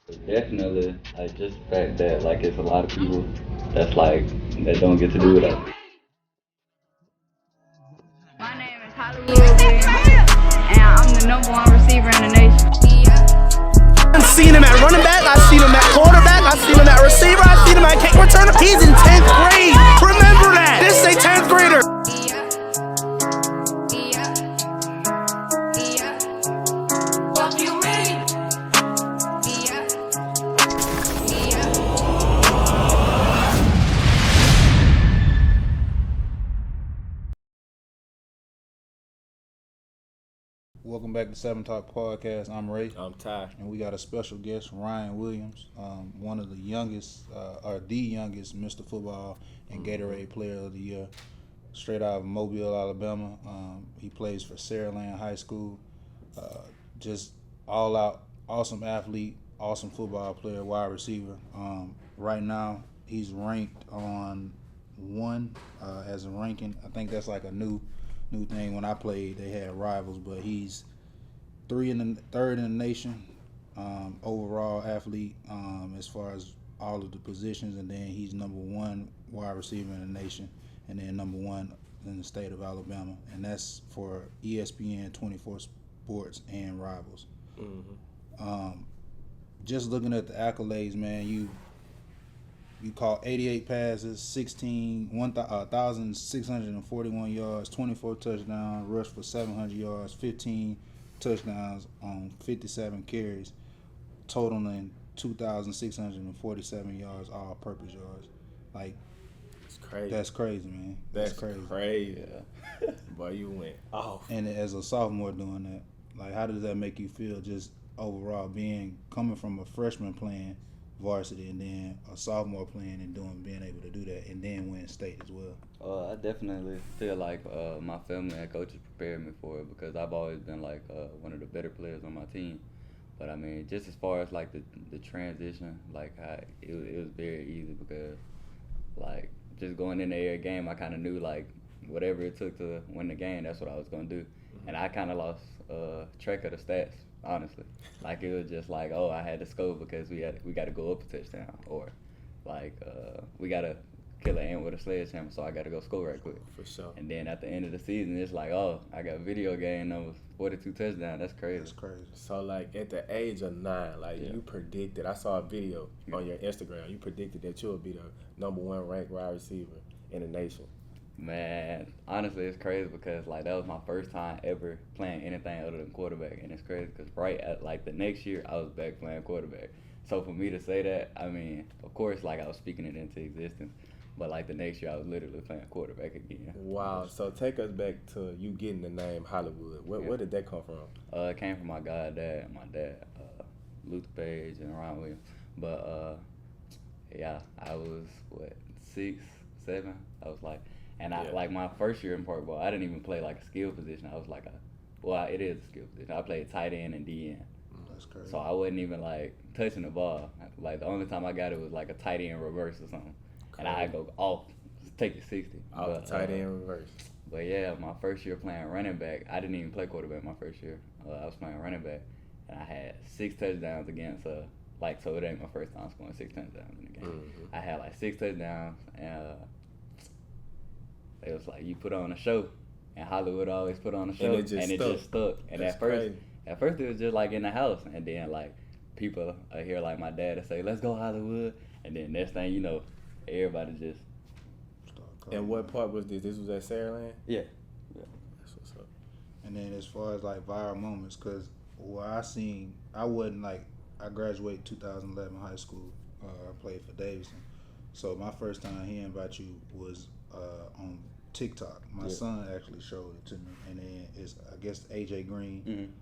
Definitely, like just the fact that like it's a lot of people that's like that don't get to do it. My name is AhhWiWii, and I'm the #1 receiver in the nation. I've seen him at running back, I've seen him at quarterback, I've seen him at receiver, I've seen him at kick returner. He's in 10th grade. Remember that. This is a 10th grader. Welcome back to Seven Talk Podcast. I'm Ray. I'm Ty. And we got a special guest, Ryan Williams, one of the youngest, or the youngest Mr. Football and Gatorade Player of the Year, straight out of Mobile, Alabama. He plays for Saraland High School. Just all out, awesome athlete, awesome football player, wide receiver. Right now, he's ranked on 1 as a ranking. I think that's like a new thing. When I played, they had rivals, but he's third in the nation, overall athlete, as far as all of the positions, and then he's #1 wide receiver in the nation, and then #1 in the state of Alabama, and that's for ESPN 24 Sports and Rivals. Just looking at the accolades, man, you caught 88 passes, 1,641 yards, 24 touchdowns, rushed for 700 yards, 15 touchdowns on 57 carries, totaling 2,647 yards, all-purpose yards. Like, It's crazy. that's crazy, man. That's crazy. Yeah. Boy, you went off. And as a sophomore doing that, like, how does that make you feel just overall coming from a freshman playing varsity and then a sophomore playing and being able to do that and then win state as well? I definitely feel like my family and coaches prepared me for it because I've always been like one of the better players on my team. But I mean, just as far as like the transition, like it was very easy because like just going in the air game, I kind of knew like whatever it took to win the game, that's what I was gonna do. And I kind of lost track of the stats, honestly. Like it was just like, oh, I had to score because we got to go up a touchdown, or like we got to kill an ant with a sledgehammer, so I got to go score right quick. For sure. And then at the end of the season, it's like, oh, I got video game numbers, 42 touchdowns. That's crazy. That's crazy. So, like, at the age of 9, like, Yeah. you predicted, I saw a video on your Instagram, you predicted that you would be the #1 ranked wide receiver in the nation. Man, honestly, it's crazy because like that was my first time ever playing anything other than quarterback, and it's crazy because right at like the next year I was back playing quarterback. So for me to say that, I mean, of course, like I was speaking it into existence, but like the next year I was literally playing quarterback again. Wow. So, take us back to you getting the name Hollywood. Where did that come from? It came from my goddad and my dad, Luther Page and Ron Williams. But yeah, I was what 6, 7. I was like, and I Yeah. like my first year in Park Ball, I didn't even play like a skill position. I was like it is a skill position. I played tight end and DN. That's crazy. So I wasn't even like touching the ball. Like the only time I got it was like a tight end reverse or something, and I'd go off, take it 60. Off But, the tight end reverse. But yeah, my first year playing running back, I didn't even play quarterback my first year. I was playing running back, and I had 6 touchdowns against so it ain't my first time scoring 6 touchdowns in the game. Mm-hmm. I had like 6 touchdowns, and it was like you put on a show, and Hollywood always put on a show, and it just stuck. And That's at crazy. first it was just like in the house, and then like people hear like my dad say, "Let's go Hollywood," and then next thing you know, everybody just And what part was this? This was at Saraland? yeah. That's what's up. And then as far as like viral moments, because what I seen, I wasn't like, I graduated 2011 high school. I played for Davidson. So my first time hearing about you was on TikTok. My son actually showed it to me, and then it's I guess AJ Green.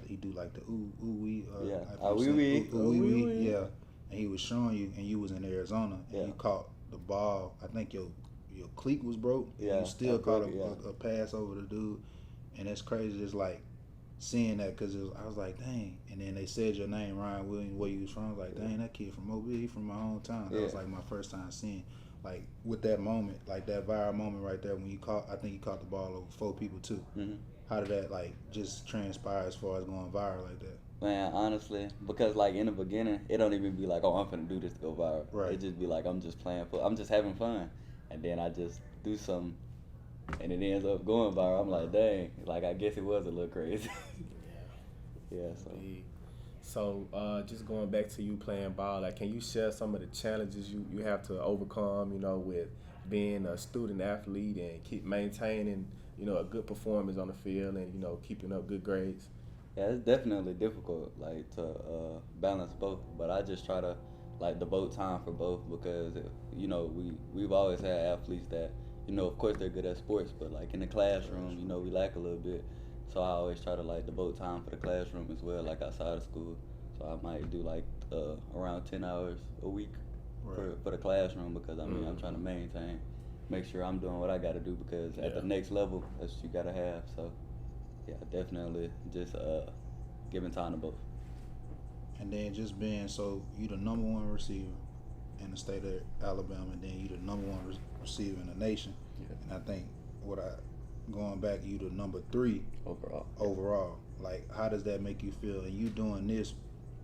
He do like the wee. Yeah. AhhWiWii. AhhWiWii. Yeah. And he was showing you, and you was in Arizona, and Yeah. you caught the ball. I think your cleat was broke. And Yeah, you still I caught broke it, a pass over the dude, and it's crazy. Just like seeing that, because I was like, dang. And then they said your name, Ryan Williams, where you was from. I was like, dang, that kid from Mobile, he from my hometown. That was Yeah. like my first time seeing, like, with that moment, like that viral moment right there when I think you caught the ball over 4 people too. Mhm. How did that like just transpire as far as going viral like that? Man, honestly, because like in the beginning, it don't even be like, oh, I'm finna do this to go viral. Right. It just be like, I'm just playing for, I'm just having fun, and then I just do something, and it ends up going viral. I'm like, dang, like I guess it was a little crazy. Yeah. So. Indeed. So, just going back to you playing ball, like, can you share some of the challenges you have to overcome, with being a student athlete and keep maintaining, a good performance on the field and, keeping up good grades? Yeah, it's definitely difficult, like to balance both. But I just try to like devote time for both because we've always had athletes that of course they're good at sports, but like in the classroom, we lack a little bit. So I always try to like devote time for the classroom as well, like outside of school. So I might do like around 10 hours a week for the classroom because I'm trying to make sure I'm doing what I got to do because at the next level, that's what you got to have. So. Yeah, definitely. Just giving time to both. And then just being you the number one receiver in the state of Alabama, and then you the number one receiver in the nation. Yeah. And I think going back, you the number 3 overall. Like, how does that make you feel? And you doing this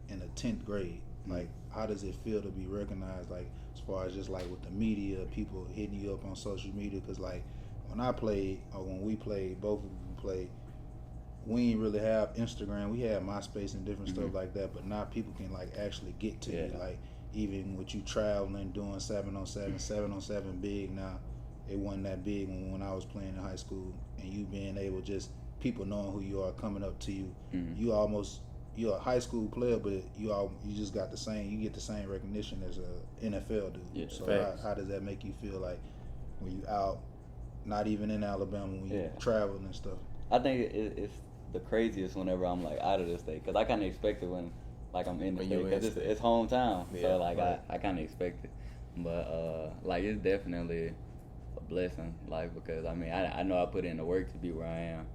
in the 10th grade. Like, how does it feel to be recognized? Like, as far as just like with the media, people hitting you up on social media, because like when I played or when we played, both of them played. We ain't really have Instagram. We had MySpace and different stuff like that, but now people can like actually get to you. Like even with you traveling, doing 7-on-7, 7-on-7 big now. It wasn't that big when I was playing in high school, and you being able just people knowing who you are, coming up to you. You're a high school player, but you just got you get the same recognition as a NFL dude. Yeah, so how does that make you feel like when you out, not even in Alabama, when you traveling and stuff? I think it's the craziest whenever I'm like out of the state because I kind of expect it when like I'm in the state because it's hometown. Yeah, so like I kind of expect it, but like it's definitely a blessing. Like because I know I put in the work to be where I am,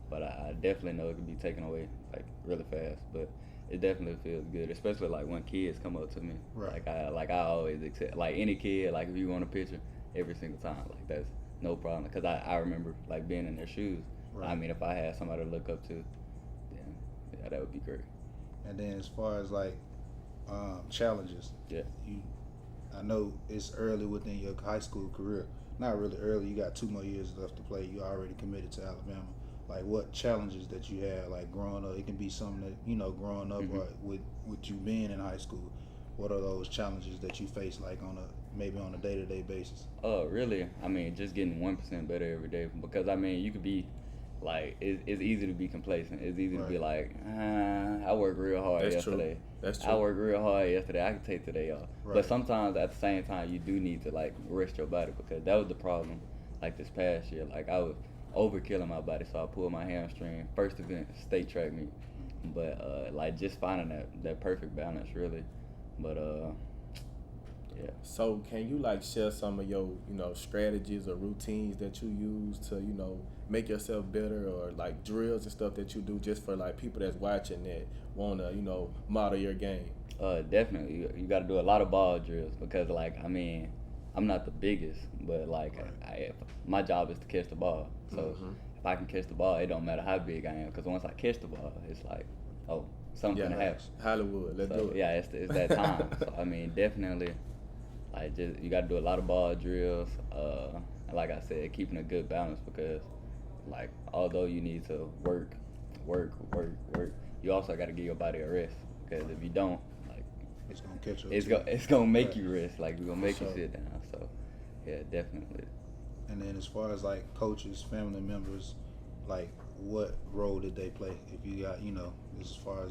but I definitely know it can be taken away like really fast. But it definitely feels good, especially like when kids come up to me. Right. Like I always accept like any kid. Like if you want a picture, every single time, like that's no problem. Because I remember like being in their shoes. Right. If I had somebody to look up to, then yeah, that would be great. And then as far as like challenges, I know it's early within your high school career. Not really early. You got 2 more years left to play. You already committed to Alabama. Like what challenges that you had, like growing up? It can be something that growing up or with you being in high school. What are those challenges that you face, like maybe on a day-to-day basis? Really, just getting 1% better every day because you could be. Like, it's easy to be complacent. It's easy to be like, I worked real hard yesterday. That's true. I worked real hard yesterday. I can take today off. Right. But sometimes at the same time, you do need to, like, rest your body because that was the problem, like, this past year. Like, I was overkilling my body, so I pulled my hamstring. First event, state track meet. But, like, just finding that perfect balance, really. But, yeah. So can you like share some of your, strategies or routines that you use to, make yourself better or like drills and stuff that you do just for like people that's watching that want to, model your game? Definitely. You got to do a lot of ball drills because like, I'm not the biggest, but like my job is to catch the ball. So if I can catch the ball, it don't matter how big I am because once I catch the ball, it's like, oh, something's gonna happen. Hollywood, let's do it. Yeah, it's that time. So definitely. Like you got to do a lot of ball drills, and like I said, keeping a good balance because, like, although you need to work, you also got to give your body a rest because if you don't, like, it's gonna catch up. It's gonna make you rest. Like it's gonna make you sit down. So, yeah, definitely. And then as far as like coaches, family members, like what role did they play? If you got, as far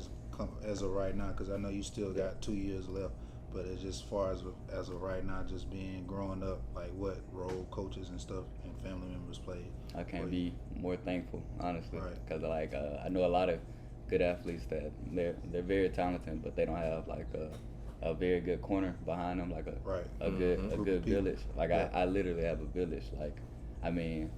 as of right now, because I know you still got 2 years left. But it's just as far as of right now, just growing up, like what role coaches and stuff and family members played. I can't be more thankful, honestly, because like I know a lot of good athletes that they're very talented, but they don't have like a very good corner behind them, like a good village. Like I literally have a village. Like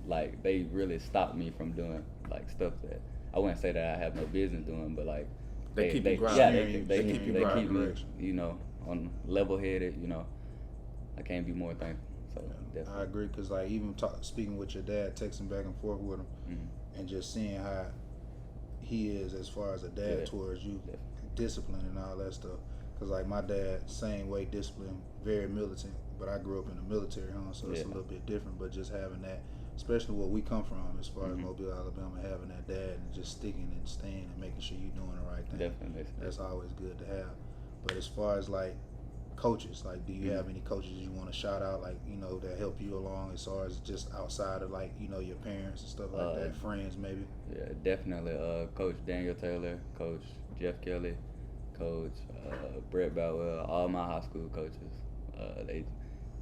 like they really stopped me from doing like stuff that I wouldn't say that I have no business doing, but like they keep you grounded. Yeah, they keep me, on level-headed, I can't be more thankful. So definitely. I agree, because like even speaking with your dad, texting back and forth with him, and just seeing how, he is as far as a dad towards you, discipline and all that stuff. Because like my dad, same way, discipline, very militant. But I grew up in a military home, so it's a little bit different. But just having that, especially where we come from, as far as Mobile, Alabama, having that dad and just sticking and staying and making sure you're doing the right thing. Definitely. That's always good to have. But as far as like coaches, like, do you have any coaches you want to shout out, like, you know, that help you along as far as just outside of, like, you know, your parents and stuff like that, friends maybe? Yeah, definitely. Coach Daniel Taylor, Coach Jeff Kelly, Coach Brett Bowell, all my high school coaches.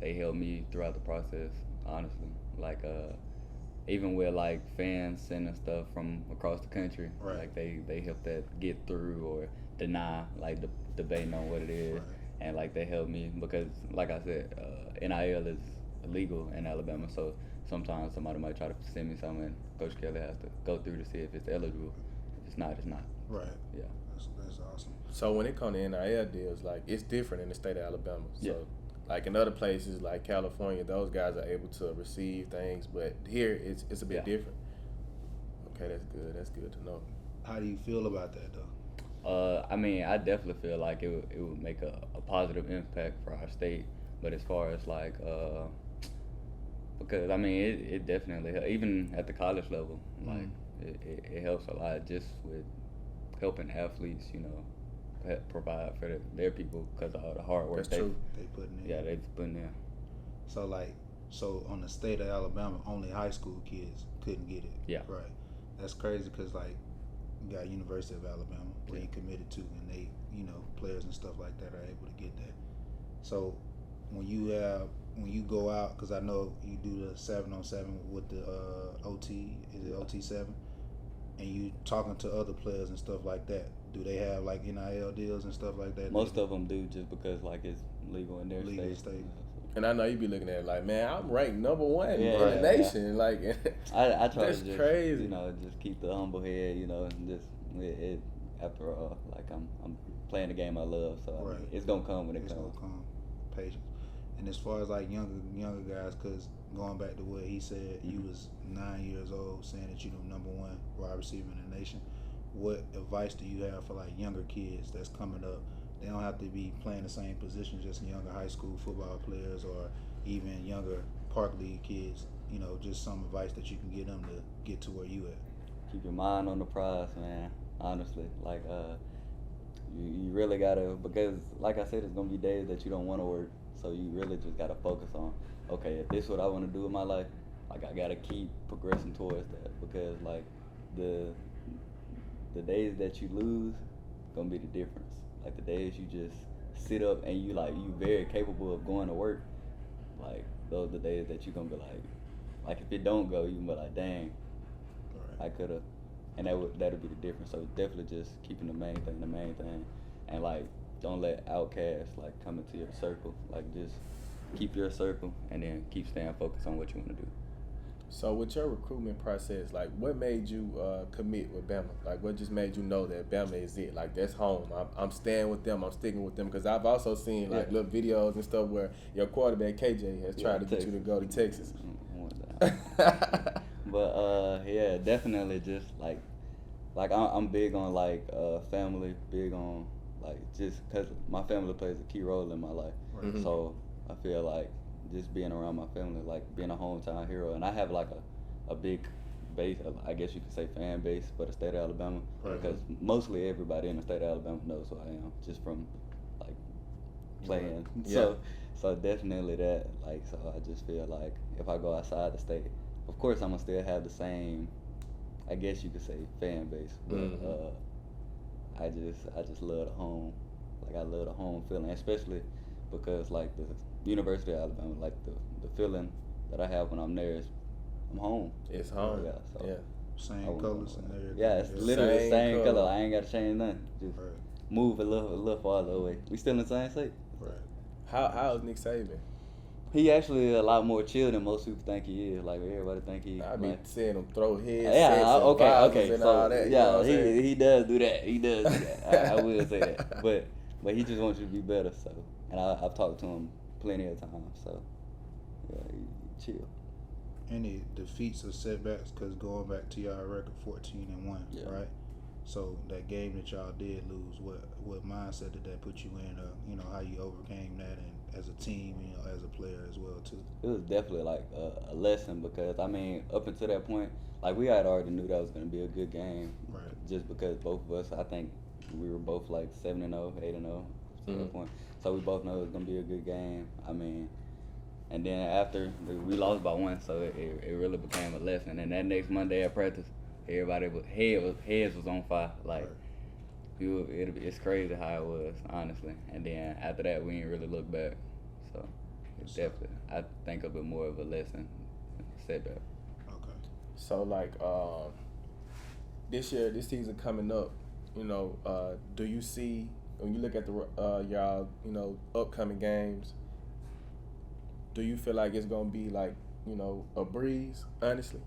They helped me throughout the process, honestly. Like, even with, like, fans sending stuff from across the country, like, they help that get through or deny, like, debating on what it is. And, like, they help me because, like I said, NIL is illegal in Alabama, so sometimes somebody might try to send me something and Coach Kelly has to go through to see if it's eligible. If it's not, it's not. Right. Yeah. That's awesome. So when it comes to NIL deals, like, it's different in the state of Alabama. So, like, in other places like California, those guys are able to receive things, but here it's a bit different. Okay, that's good. That's good to know. How do you feel about that, though? I mean, I definitely feel like it would make a positive impact for our state. But as far as like, because I mean, it definitely even at the college level, like it helps a lot just with helping athletes, you know, provide for their people because of all the hard work they putting in. Yeah, they putting in. So on the state of Alabama, only high school kids couldn't get it. Yeah. Right. That's crazy because like you got University of Alabama where you committed to, and they, you know, players and stuff like that are able to get that. So when you go out, because I know you do the 7-on-7 with the OT, is it OT7, and you talking to other players and stuff like that. Do they have like NIL deals and stuff like that? Most of them do, just because like it's legal in their state. And I know you be looking at it like, man, I'm ranked number one in the nation. Like, I try that's to just, crazy. You know, just keep the humble head. You know, and just after all, like I'm playing the game I love, so I mean, it's gonna come when it comes. It's gonna come. Patience. And as far as like younger guys, because going back to what he said, you was 9 years old, saying that you the number one wide receiver in the nation. What advice do you have for like younger kids that's coming up? They don't have to be playing the same position, just younger high school football players or even younger park league kids. You know, just some advice that you can give them to get to where you at. Keep your mind on the prize, man. Honestly, like you really gotta, because like I said, it's gonna be days that you don't want to work, so you really just gotta focus on, okay, if this is what I want to do in my life, like I gotta keep progressing towards that, because like the days that you lose gonna be the difference. Like the days you just sit up and you very capable of going to work, like those are the days that you gonna be like if it don't go, you can be like, dang, I could've, and that'll be the difference. So definitely just keeping the main thing, and like don't let outcasts like come into your circle. Like just keep your circle and then keep staying focused on what you want to do. So with your recruitment process, like what made you commit with Bama? Like what just made you know that Bama is it? Like that's home. I'm staying with them. I'm sticking with them. Because I've also seen like little videos and stuff where your quarterback KJ has tried to get you to go to Texas. But yeah, definitely just like I'm big on like family, big on like just because my family plays a key role in my life. Mm-hmm. So I feel like just being around my family, like being a hometown hero, and I have like a big base, I guess you could say fan base for the state of Alabama, because mostly everybody in the state of Alabama knows who I am just from like playing. Yeah. So definitely that, like, so I just feel like if I go outside the state, of course I'm gonna still have the same, I guess you could say, fan base, but I just love the home, like I love the home feeling, especially because like the University of Alabama, like the feeling that I have when I'm there is I'm home. It's home. Yeah. So Same colors and everything. Yeah, it's literally the same color. I ain't got to change nothing. Just Right. move a little farther away. We still in the same state. Right. How is Nick Saban? He actually a lot more chill than most people think he is. Like everybody think he. I be like, seeing him throw heads. okay. And So all that, you know what I'm saying? he does do that. He does do that. I will say that. But he just wants you to be better. So, and I've talked to him plenty of times. So yeah, he chill. Any defeats or setbacks? Because going back to your record, 14-1, right? So that game that y'all did lose, what mindset did that put you in? You know, how you overcame that, and as a team, you know, as a player as well too. It was definitely like a lesson because I mean, up until that point, like we had already knew that was gonna be a good game, Right. just because both of us, I think we were both like 7-0, 8-0 to that point, so we both know it was gonna be a good game. I mean, and then after we lost by one, so it really became a lesson. And that next Monday at practice, everybody heads was on fire. Like it's crazy how it was, honestly. And then after that, we didn't really look back. So it's definitely, I think of it more of a lesson, setback. Okay. So like this season coming up, you know, do you see when you look at the y'all, you know, upcoming games? Do you feel like it's gonna be like, you know, a breeze, honestly,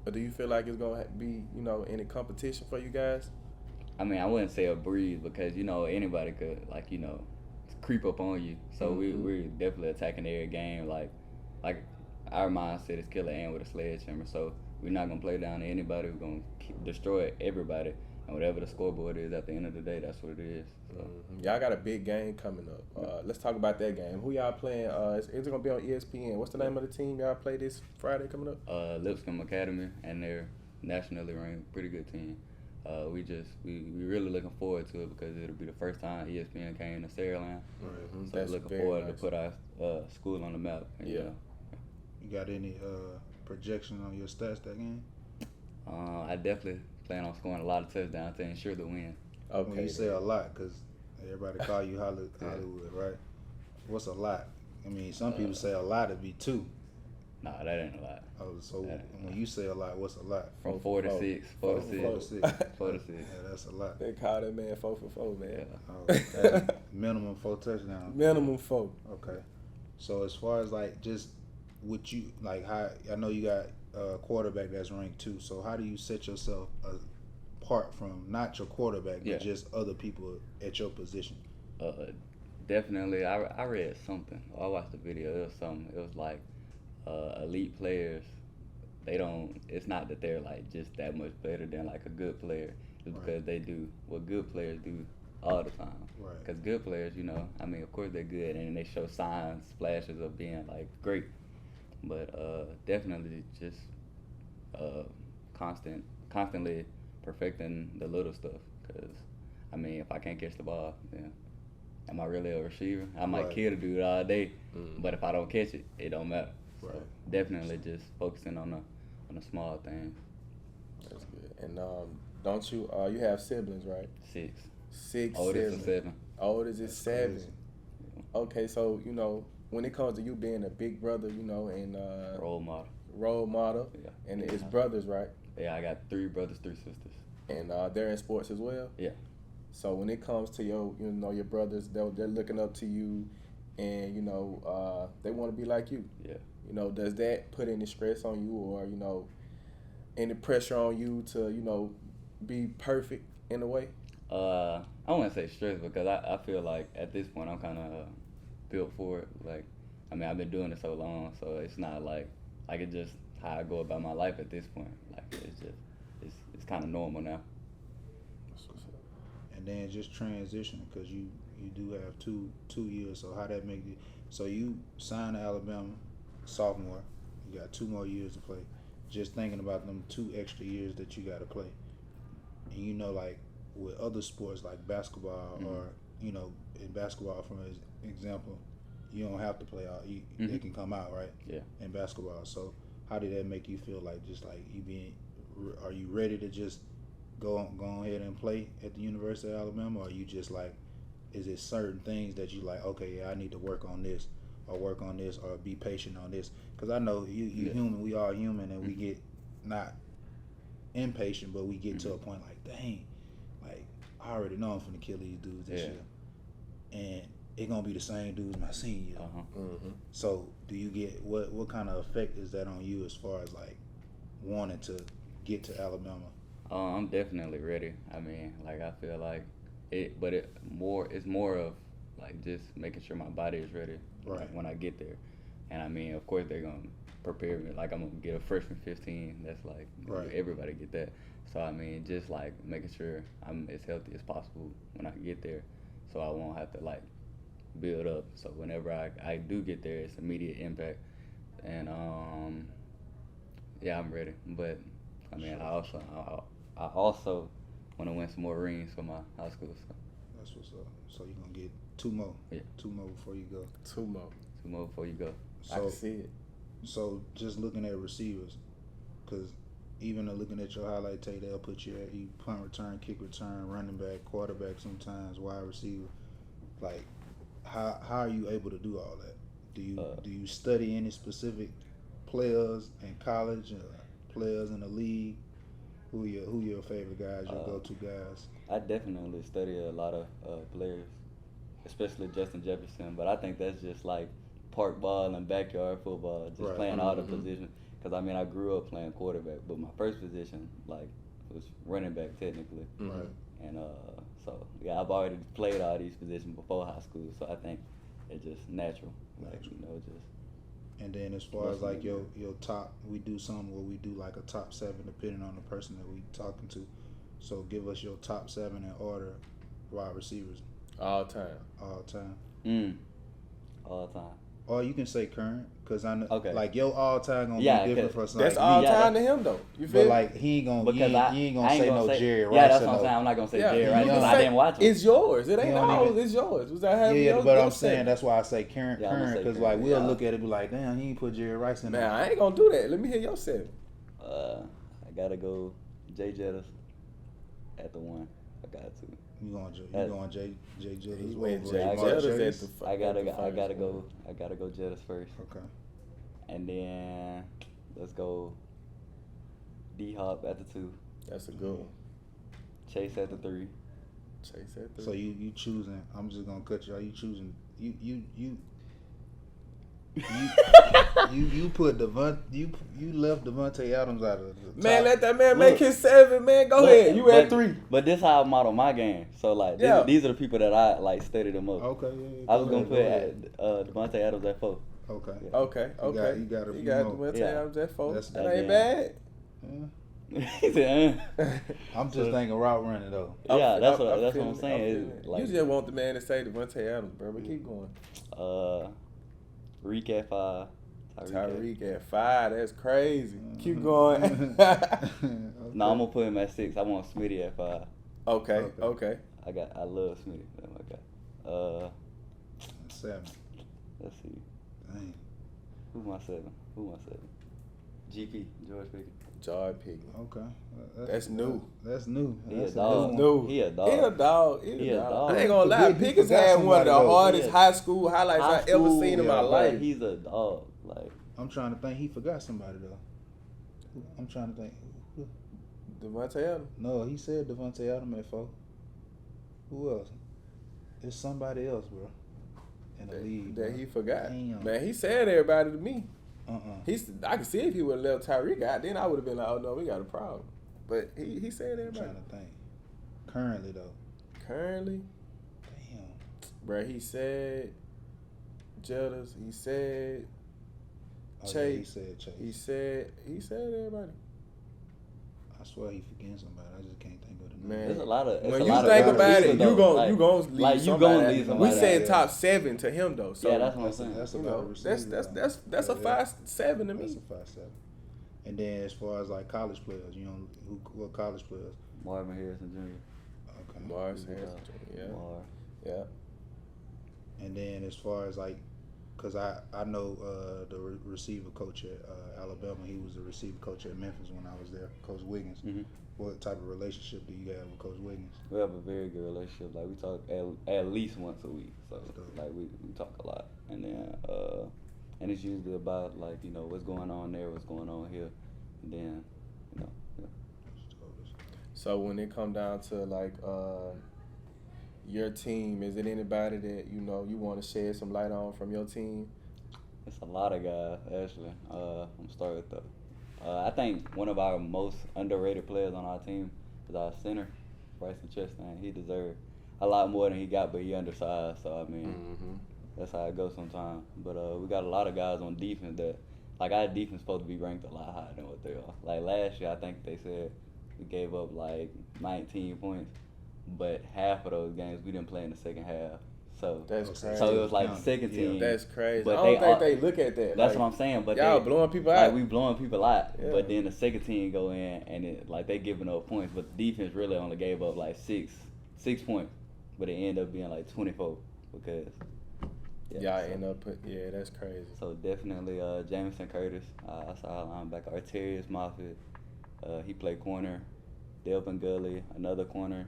or do you feel like it's gonna be, you know, any competition for you guys? I mean, I wouldn't say a breeze because, you know, anybody could, like, you know, creep up on you. So we're definitely attacking every game. Like our mindset is kill and with a sledgehammer. So we're not going to play down to anybody. We're going to destroy everybody. And whatever the scoreboard is at the end of the day, that's what it is. So. Y'all got a big game coming up. Let's talk about that game. Who y'all playing? Is it going to be on ESPN? What's the name of the team y'all play this Friday coming up? Lipscomb Academy, and they're nationally ranked, pretty good team. We really looking forward to it because it'll be the first time ESPN came to Saraland. Right. So looking forward to put our school on the map. And, yeah. You got any projection on your stats that game? I definitely plan on scoring a lot of touchdowns to ensure the win. Okay. When you say a lot, because everybody call you Hollywood, right? What's a lot? I mean, some people say a lot would be 2. Nah, that ain't a lot. Oh, so when you say a lot, what's a lot? From 4 to 6. 4 to 6. 4 to 6. 4 to 6. Yeah, that's a lot. They call that man 4 for 4, man. Oh, okay. Minimum 4 touchdowns. Minimum 4. Okay. So as far as like just what you like, how I know you got a quarterback that's ranked 2. So how do you set yourself apart from not your quarterback, but just other people at your position? Definitely. I read something. I watched a video. It was something. It was like elite players. It's not that they're like just that much better than like a good player. It's because they do what good players do all the time. Right. Because good players, you know, I mean, of course they're good and they show signs, flashes of being like great. But definitely just constantly perfecting the little stuff. Because, I mean, if I can't catch the ball, then am I really a receiver? I might kill the dude all day, but if I don't catch it, it don't matter. Right. So definitely just focusing on the small things. That's good. And don't you you have siblings, right? 6. 6 Oldest siblings. is 7. Oldest is 7. Crazy. Okay, so you know when it comes to you being a big brother, you know, and Role model. Yeah. And it's brothers, right? Yeah, I got 3 brothers, 3 sisters. And they're in sports as well. Yeah. So when it comes to your brothers, they're looking up to you, and you know they want to be like you. Yeah. You know, does that put any stress on you, or you know, any pressure on you to be perfect in a way? I wouldn't say stress because I feel like at this point I'm kind of built for it. Like, I mean, I've been doing it so long, so it's not like it's just how I go about my life at this point. Like, it's kind of normal now. And then just transition because you do have two years. So how that make you? So you signed to Alabama, sophomore. You got 2 more years to play. Just thinking about them 2 extra years that you got to play. And you know, like with other sports like basketball, or you know, in basketball, for example, you don't have to play out. They can come out, right? Yeah. In basketball. So how did that make you feel? Like just like are you ready to just go ahead and play at the University of Alabama, or are you just like, is it certain things that you like, okay, yeah, I need to work on this, or be patient on this? Because I know you human, we all human, and we get not impatient, but we get to a point like, dang, like I already know I'm finna kill these dudes this year, and it gonna be the same dudes my senior year. So do you get what kind of effect is that on you as far as like wanting to get to Alabama? I'm definitely ready. I mean, like I feel like it's more of like just making sure my body is ready when I get there. And I mean, of course they're gonna prepare me. Like I'm gonna get a freshman 15. That's like everybody get that. So I mean, just like making sure I'm as healthy as possible when I get there, so I won't have to like build up. So whenever I do get there, it's immediate impact, and yeah, I'm ready. But I mean, I also want to win some more rings for my high school. So That's what's up. So you're gonna get 2 more. Yeah. 2 more before you go. 2 more. 2 more before you go. I can see it. So just looking at receivers, because even looking at your highlight tape, they'll put you at you punt return, kick return, running back, quarterback, sometimes wide receiver. Like, how are you able to do all that? Do you study any specific players in college, players in the league? Who your favorite guys? Your go-to guys? I definitely study a lot of players, especially Justin Jefferson. But I think that's just like park ball and backyard football, just Right. playing all the positions. Because I mean, I grew up playing quarterback, but my first position like was running back technically. Right. And so yeah, I've already played all these positions before high school, so I think it's just natural. Like just. And then as far as like your top, we do something where we do like a top 7 depending on the person that we talking to. So give us your top 7 in order, wide receivers All time. all time. All time. Or you can say current, cause I know Okay. like your all time gonna Yeah, be different 'cause for That's like all me. time to him though. You feel But me? like he ain't gonna Because you ain't gonna I ain't say gonna no say, Jerry Rice. Yeah, that's or what I'm no- saying. I'm not gonna say Yeah, Jerry you Rice can because I say didn't watch him. It's yours. It ain't You know what I ours. mean? It's yours. Was that having Yeah, your, but your I'm saying set? that's why I say current, Yeah, I'm gonna say because current, like we'll yeah. look at it and be like, damn, he ain't put Jerry Rice in Man, there. I ain't gonna do that. Let me hear your 7. I gotta go Jay Jettis at the 1. I got to. You going Jay Jettis? He went over Jay Mark Jettis at Chase? the I gotta first, go. I gotta go Jettis first, Okay. and then let's go D Hop at the 2, That's a good one. Chase at the 3. Chase at 3. So you choosing? I'm just gonna cut you out. You choosing? You put you left Devontae Adams out of the Man, top. let that man Look. make his 7, man. Go ahead. You at 3. But this how I model my game. So like Yeah. these are the people that I like study the most. Okay, yeah. I was gonna Go put ahead. Devontae Adams at 4. Okay. Yeah. Okay. You got a You few got more. Devontae Yeah. Adams at 4. That's- That and ain't then- Yeah. He said, I'm just thinking route running though. Yeah, that's what I'm feeling it. saying. feeling It's it. like- You just want the man to say Devontae Adams, bro. But keep going. Reek at 5. Tyreek at 5. That's crazy. Keep going. No, I'm gonna put him at 6. I want Smitty at 5. Okay. I love Smitty. Oh my god. 7. Let's see. Dang. Who my 7? GP, George Pickens. George Pickens. Okay. That's new. That's new. He a That's dog. new. No. He a dog. He a dog. He a dog. I ain't gonna lie. He Pickens forgot had one of the somebody, though. hardest Yeah. high school highlights High I ever school, seen in my yeah, life. He's a dog. Like I'm trying to think. He forgot somebody though. I'm trying to think. Devontae Adams. No, he said Devontae Adams at 4. Who else? There's somebody else, bro. In the league. That bro. he forgot. Damn. Man, he said everybody to me. Uh-uh. I could see if he would have left Tyreek out, then I would have been like, oh no, we got a problem. But he said I'm everybody. trying to think. Currently though. Currently, Damn. bro, he said Jettas. He said Oh, yeah, Chase. he said Chase. he said everybody. I swear he forgetting somebody. I just can't think of the name. Man. there's a lot of. When a you lot of think good about it, receivers, you though. gon' leave like you somebody gonna out. leave We somebody said out. top 7 to him though. So Yeah, that's what I'm saying. That's a you lot know, of receivers. that's a Yeah. 5-7 to That's me. a 5-7. And then as far as like college players, you know, what college players? Marvin Harrison Jr. Okay. Mars Yeah. Harrison, yeah, Mar. yeah. And then as far as like, cause I know the receiver coach at Alabama. He was the receiver coach at Memphis when I was there, Coach Wiggins. Mhm. What type of relationship do you have with Coach Wiggins? We have a very good relationship. Like we talk at least once a week. So dope. like we talk a lot, and then and it's usually about like what's going on there, what's going on here, and then yeah. So when it come down to like your team, is it anybody that you want to shed some light on from your team? It's a lot of guys actually. I'm starting with I think one of our most underrated players on our team is our center, Bryson Chastain. He deserved a lot more than he got, but he undersized. So I mean, that's how it goes sometimes. But we got a lot of guys on defense that, like, our defense supposed to be ranked a lot higher than what they are. Like last year, I think they said we gave up like 19 points, but half of those games we didn't play in the second half. So That's crazy. So it was like the second team. That's crazy. But I don't think they look at that. That's like, what I'm saying. But y'all they, blowing people like out. we blowing people out. Yeah. But then the second team go in and it, like they giving up points, but the defense really only gave up like six points, but it ended up being like 24 because y'all end up that's crazy. So definitely Jamison Curtis, I saw linebacker. Arterius Moffitt, he played corner. Delvin Gully, another corner.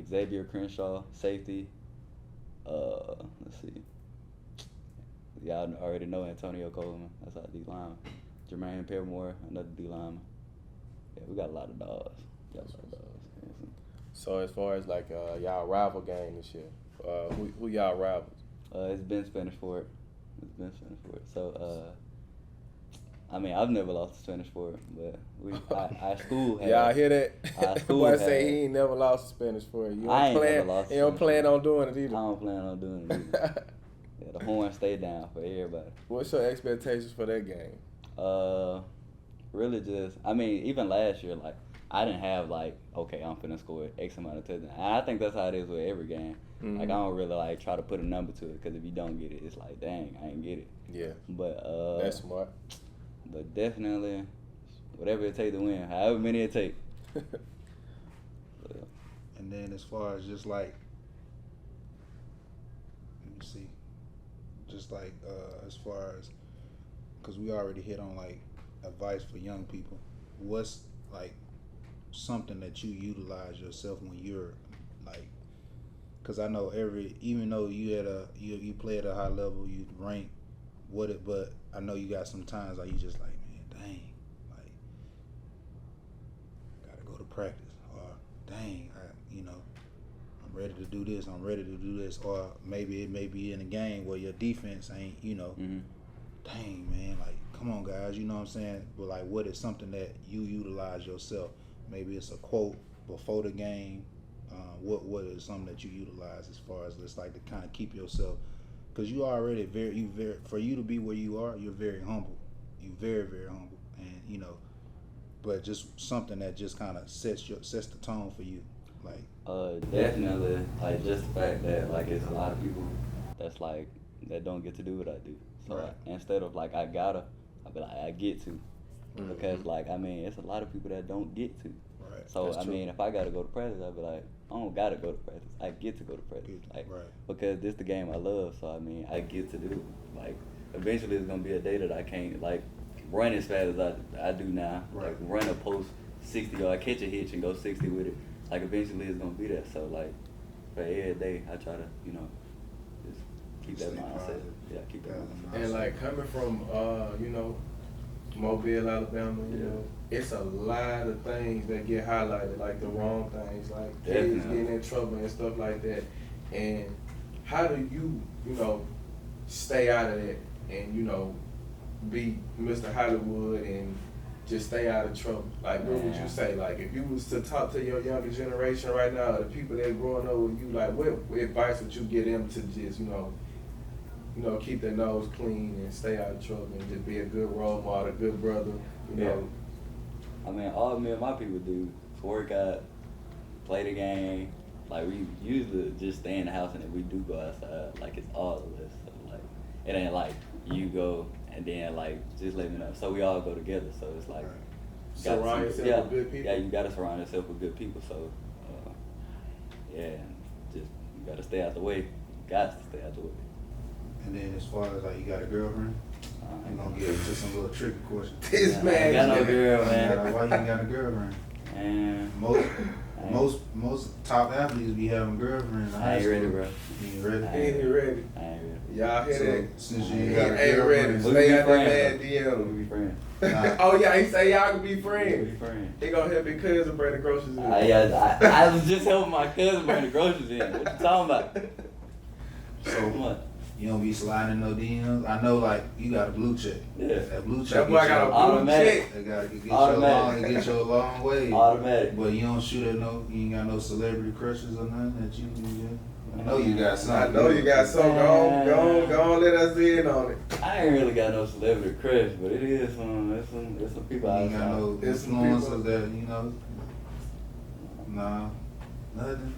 Xavier Crenshaw, safety. Let's see. Y'all already know Antonio Coleman. That's our D lineman. Jermaine Perrimore, another D lineman. Yeah, we got a lot of dogs. Yeah. So as far as like y'all rival game this year, who y'all rivals? It's been Spanish Fort. So I mean, I've never lost to Spanish Fort, but our school had. Y'all hear that? Our school Boy had, say he ain't never lost to Spanish Fort. You I don't ain't plan. never lost to You don't Spanish plan on doing it either. I don't plan on doing it either. Yeah, the horn stay down for everybody. What's your expectations for that game? Really just, I mean, even last year, like, I didn't have, like, okay, I'm finna score X amount of touchdowns. And I think that's how it is with every game. Mm-hmm. Like, I don't really, like, try to put a number to it, because if you don't get it, it's like, dang, I ain't get it. Yeah. But, that's smart. But definitely, whatever it take to win, however many it take. And then as far as just like, let me see, just like as far as, because we already hit on like advice for young people, what's like something that you utilize yourself when you're like, because I know even though you play at a high level, you rank but I know you got some times like you just like, man, dang, like gotta go to practice, or dang, I'm ready to do this, or maybe it may be in a game where your defense ain't, Mm-hmm. Dang, man, like, come on, guys, you know what I'm saying? But, like, what is something that you utilize yourself? Maybe it's a quote before the game. What is something that you utilize as far as just, like, to kind of keep yourself? Because you already for you to be where you are, you're very humble. You're very, very humble. And, but just something that just kind of sets the tone for you. Like, definitely, like, just the fact that, like, it's a lot of people that's, like, that don't get to do what I do. So right. Instead of like I gotta, I'll be like I get to, Mm-hmm. because like I mean it's a lot of people that don't get to. right. So That's I true. mean if I gotta go to practice, I'll be like I don't gotta go to practice. I get to go to practice, like right. because this the game I love. So I mean I get to do it. Like eventually it's gonna be a day that I can't like run as fast as I do now. Right. Like run a post 60 yard, catch a hitch and go 60 with it. Like eventually it's gonna be that. So like for every day I try to just keep that Stay mindset. positive. Yeah, keep that mindset. And like coming from Mobile, Alabama, it's a lot of things that get highlighted, like the wrong things, like kids Definitely. getting in trouble and stuff like that. And how do you, stay out of that and, be Mr. Hollywood and just stay out of trouble? Like, what would you say? Like, if you was to talk to your younger generation right now, the people that growing up with you, like, what advice would you give them to just, keep their nose clean and stay out of trouble and just be a good role model, a good brother, I mean, all me and my people do is work out, play the game. Like, we usually just stay in the house, and if we do go outside, like, it's all of us. So, like, it ain't like you go and then, like, just let me know. So we all go together. So it's like, Surround yourself with good people. Yeah, you got to surround yourself with good people. So, just you got to stay out the way. You got to stay out the way. And then as far as like you got a girlfriend, I'm gonna get into some little tricky questions. This I man, ain't got no girl, man. Why you ain't got a girlfriend? And Most top athletes be having girlfriends. I ain't ready, bro. You ain't ready? I he ain't ready. I ain't ready. Y'all hear So, that? since you He ain't got a ain't ready. girlfriend, We Stay be out that man friends, DM. We be friends. nah, Oh yeah, he say y'all can be We be friends. friends. He gonna help his cousin bring the groceries in. I was just helping my cousin bring the groceries in. What you talking about? so What? you don't be sliding no DMs. I know, like you got a blue check. Yeah. That blue check. That boy got a blue Automatic. check. They gotta get you Automatic. get you a long way. Automatic. But you don't shoot at you ain't got no celebrity crushes or nothing that you. I know you got some. I know you got some. Go on, let us in on it. I ain't really got no celebrity crush, but it is some. There's some people You out ain't got there. no There's some influencers people- that Nah, nothing.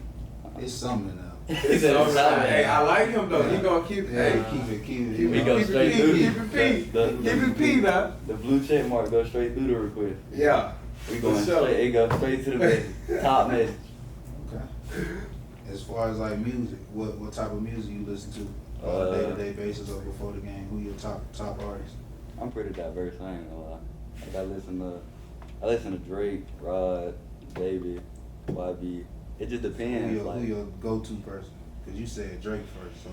It's something now. Hey, I like him though. He gonna keep. Yeah, Hey, keep it. We go straight through. Keep it P. Keep it P now. The blue check mark goes straight through the request. Yeah. We going For sure. straight. It goes straight to the message. Top message. Okay. As far as like music, what type of music you listen to on a day-to-day basis or before the game? Who your top artists? I'm pretty diverse. I ain't gonna lie. Like I listen to Drake, Rod, Baby, YB. It just depends. Who your go-to person? Cause you said Drake first, so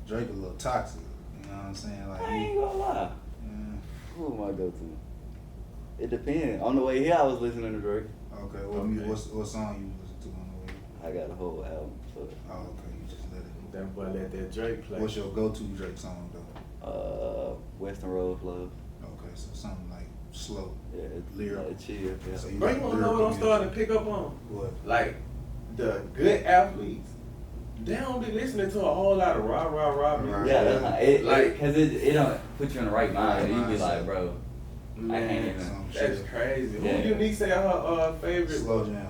Drake a little toxic. You know what I'm saying? Like I ain't gonna lie. yeah. Who am I go to? It depends. On the way here, I was listening to Drake. Okay. What song you listen to on the way? I got a whole album. So Oh, okay. You just let it. That boy let that Drake play. What's your go-to Drake song though? Western Road Love. Okay, so something like slow. Yeah, it's Lyrical. like chill. Yeah. So Bro, you like wanna know what I'm lyrical starting to pick up on? music. What? Like the good athletes, they don't be listening to a whole lot of rah music. Right. Yeah, that's not, Like- cause it don't put you in the right mind. You be mindset. like, bro, I can't Man, even. Some that's shit. crazy. Yeah. Who Unique say her favorite? Slow jam.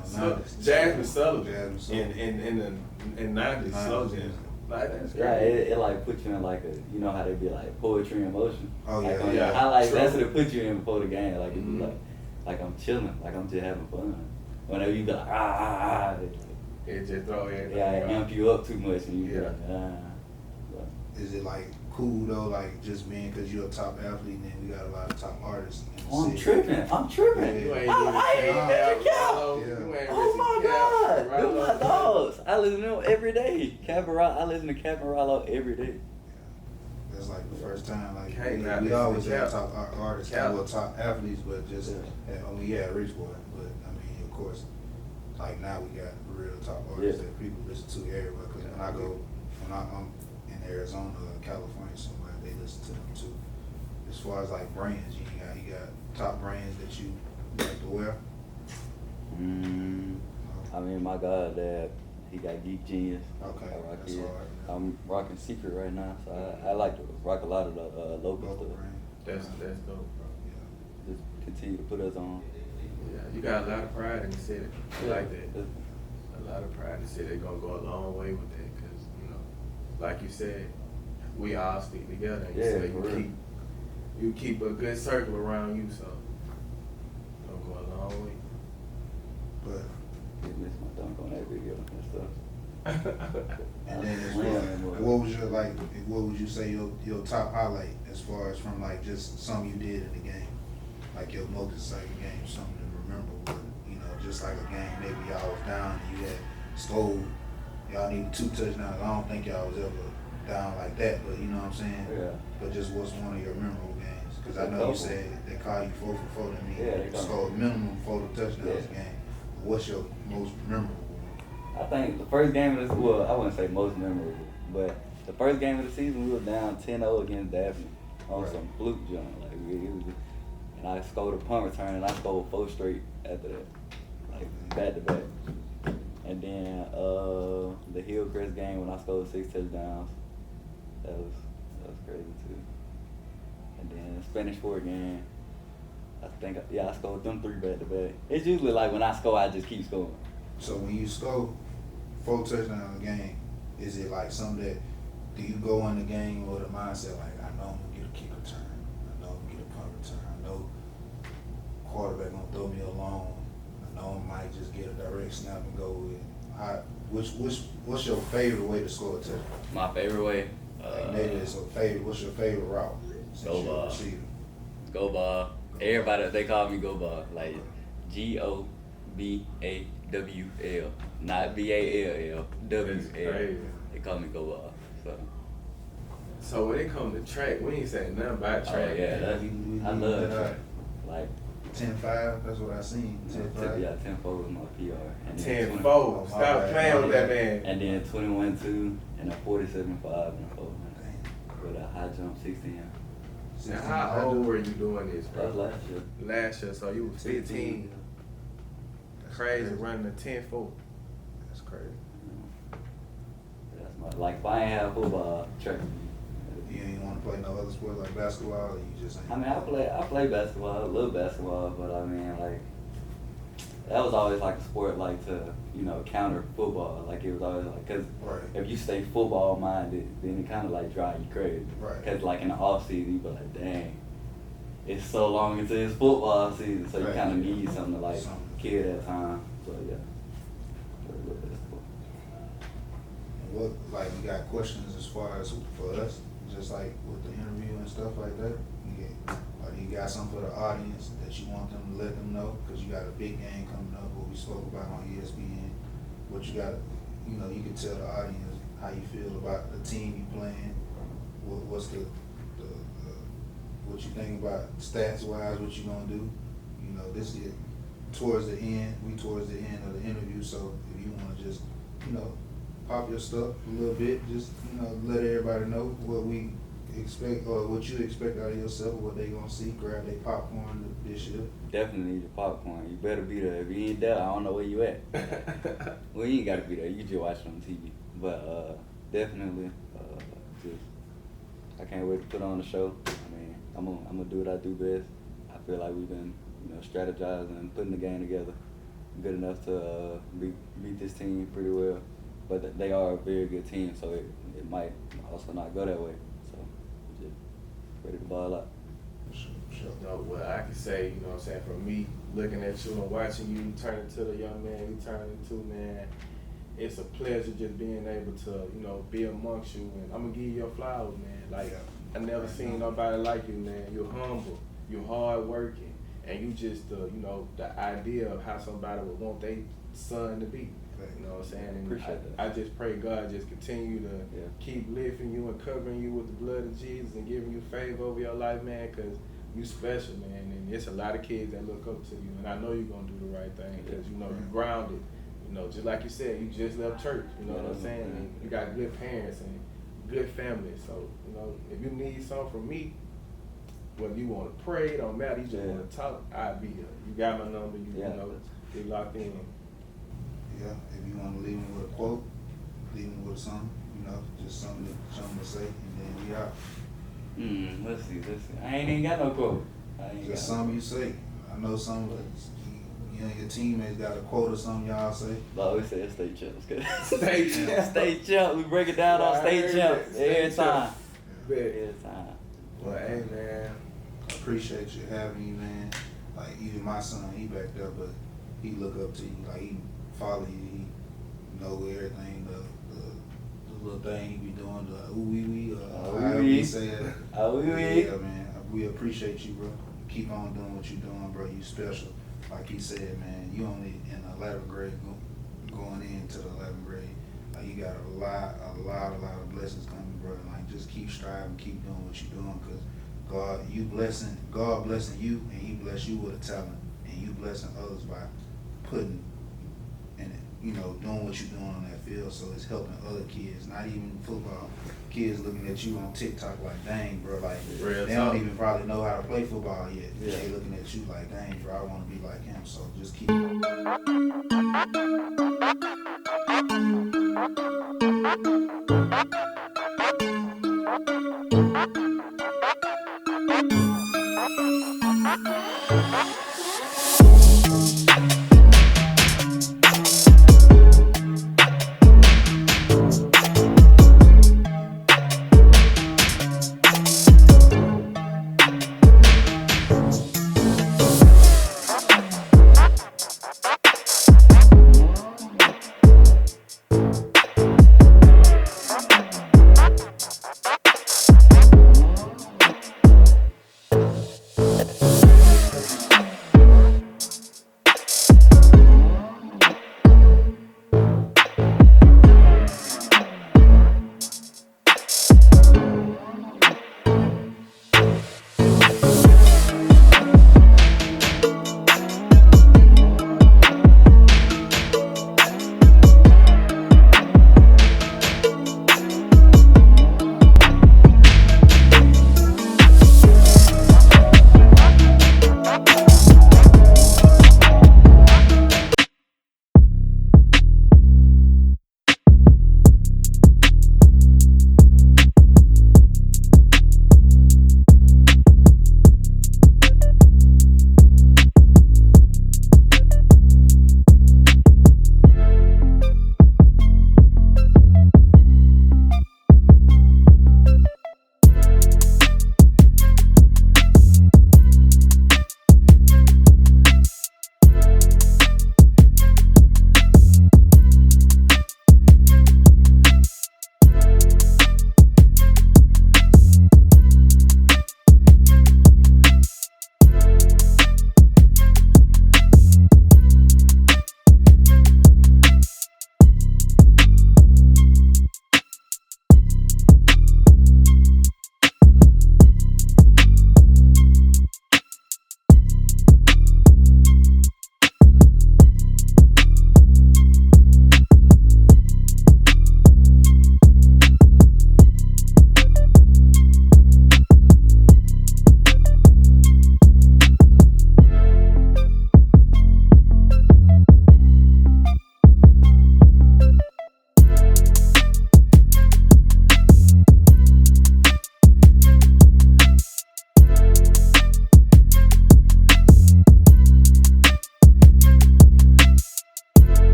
Jasmine Sullivan. Jasmine Sullivan. In 90s, slow jam. Like that's Yeah, crazy. it like put you in like a, you know how they be like poetry in motion. Oh, yeah, like on yeah. your highlights, True. that's what it put you in before the game. Like it be Mhm. like I'm chilling, like I'm just having fun. Whenever you be like ah, It just throw everything. yeah, it off. amp you up too much and you be Yeah. like But Is it like cool though, like just being because you're a top athlete and then we got a lot of top artists in the I'm city? tripping. You ain't even I ain't Cap, even cap. Rollo. Yeah. You ain't Oh Richie my Cap, God, them Rollo. my dogs. I listen to them every day. I listen to Cap and Rollo every day. That's like the first time, like Can't not we listen always to have Cap. top artists, Cap. well, top athletes, but just Yeah. we had Rich Boy, but I mean, of course, like now we got real top artists Yeah. that people listen to everywhere. Because when I'm in Arizona or California somewhere, they listen to them too. As far as like brands, you got top brands that you like to wear. I mean, my God, Dad, he got Geek Genius. Okay, I rock that's it. hard. I'm rocking Secret right now, so I like to rock a lot of the local Local stuff. brand. That's dope, bro. Yeah. Just continue to put us on. Yeah, you got a lot of pride in the city. I like that. It's- A lot of pride in the city. They're gonna go a long way with that, cause you know, like you said, we all stick together. And you Yeah, say for real. you keep a good circle around you, so gonna go a long way. But It missed my dunk on that video and stuff. and then as Yeah, well, man. what would you say your top highlight as far as from like just something you did in the game, like your most exciting game, something to remember, with, you know, just like a game maybe y'all was down and you had scored, y'all needed 2 touchdowns. I don't think y'all was ever down like that, but you know what I'm saying. Yeah. But just what's one of your memorable games? Because I A know you couple. said they called you 4 for 4. That means Yeah, they you call me. scored minimum 4 touchdowns Yeah. game. But what's your most memorable one? I think the first game of this, well, I wouldn't say most memorable, but the first game of the season, we were down 10-0 against Daphne on Right. some fluke jump. Like, it was, and I scored a punt return, and I scored 4 straight after that, like back to back. And then the Hillcrest game when I scored 6 touchdowns, that was crazy too. And then the Spanish Fort game, I scored them 3 back to back. It's usually like when I score, I just keep scoring. So when you score 4 touchdowns a game, is it like something that, do you go in the game with a mindset like, I know I'm gonna get a kick return, I know I'm gonna get a punt return, I know quarterback gonna throw me a long, I know I might just get a direct snap and go with. What's your favorite way to score a touchdown? My favorite way, Like maybe it's a favorite. What's your favorite route? Since Go you're a ball. receiver? Go Ball. Everybody, they call me Go Ball. Like GOBAWL, not BALL, That's WL. crazy. They call me Go Ball. So, So when it come to track, we ain't saying nothing about track. oh yeah, that's, I love that track. Like, 10-5, that's what I seen. 10-5. yeah, 10-4 was my PR. And then 10 20 4. my Stop bad, playing my with that bad. man. And then 21-2 and a 47-5 and a 400 with a high jump 16. Now, how old were you doing this, That was bro? last year. Last year, so you was 15. That's Crazy running a 10-4. That's crazy. That's my, like, if I ain't have football, track. You ain't want to play no other sport like basketball, or you just ain't? I mean, I play basketball, a little basketball, but I mean, like, that was always like a sport like to, you know, counter football. Like it was always like, cause Right. if you stay football minded, then it kind of like drive you crazy. Right. Cause like in the off season, you be like, dang, it's so long until it's football season, so you Right. kind of need something to like Something. kill that time. So yeah. What, like, we got questions as far as for us, just like with the interview and stuff like that? You got something for the audience that you want them to let them know? Because you got a big game coming up, what we spoke about on ESPN. What you got, you know, you can tell the audience how you feel about the team you playing. What's the what you think about stats wise, what you gonna do? You know, this is towards the end of the interview, so if you wanna just, you know, pop your stuff a little bit, just, you know, let everybody know what we expect or what you expect out of yourself, what they gonna see, grab their popcorn this year. Definitely need your popcorn. You better be there. If you ain't there, I don't know where you at. Well, you ain't gotta be there. You just watch it on TV. But definitely, just I can't wait to put on the show. I mean, I'm gonna do what I do best. I feel like we've been, you know, strategizing and putting the game together good enough to beat this team pretty well. But they are a very good team, so it might also not go that way. So just ready to ball out. Sure. You know, well, I can say, you know what I'm saying, for me, looking at you and watching you turn into the young man you turn into, man, it's a pleasure just being able to, you know, be amongst you. And I'm going to give you your flowers, man. Like, I never seen nobody like you, man. You're humble, you're hardworking, and you just, you know, the idea of how somebody would want their son to be. You know what I'm saying? And Appreciate that. I just pray God just continue to keep lifting you and covering you with the blood of Jesus and giving you favor over your life, man, because you special, man. And it's a lot of kids that look up to you. And I know you're going to do the right thing because, you know, you're grounded. You know, just like you said, you just left church. You know what I'm saying? And you got good parents and good family. So, you know, if you need something from me, whether you want to pray, it don't matter. You just want to talk, I'll be here. You got my number. You know, get locked in. Yeah, if you want to leave me with a quote, leave me with something, you know, just something to say, and then we out. Let's see. I ain't even got no quote. Just something you say. I know some of you and your teammates got a quote or something y'all say. I always say it's state champs. State champs. State champs. We break it down on state champs every time. Every time. Well, hey, man, I appreciate you having me, man. Like, even my son, he back there, but he look up to you. Like, he follow you. He know everything, the little thing he be doing, the AhhWiWii, however you say it. AhhWiWii. Yeah, man. We appreciate you, bro. Keep on doing what you're doing, bro. You special. Like he said, man, you only in the 11th grade, going into the 11th grade. Like, you got a lot of blessings coming, bro. Like, just keep striving, keep doing what you're doing, because God blessing you, and He bless you with a talent, and you blessing others by putting and, you know, doing what you're doing on that field. So it's helping other kids, not even football kids, looking at you on TikTok like, dang, bro, like they don't even probably know how to play football yet. Yeah. They looking at you like, dang, bro, I want to be like him. So just keep.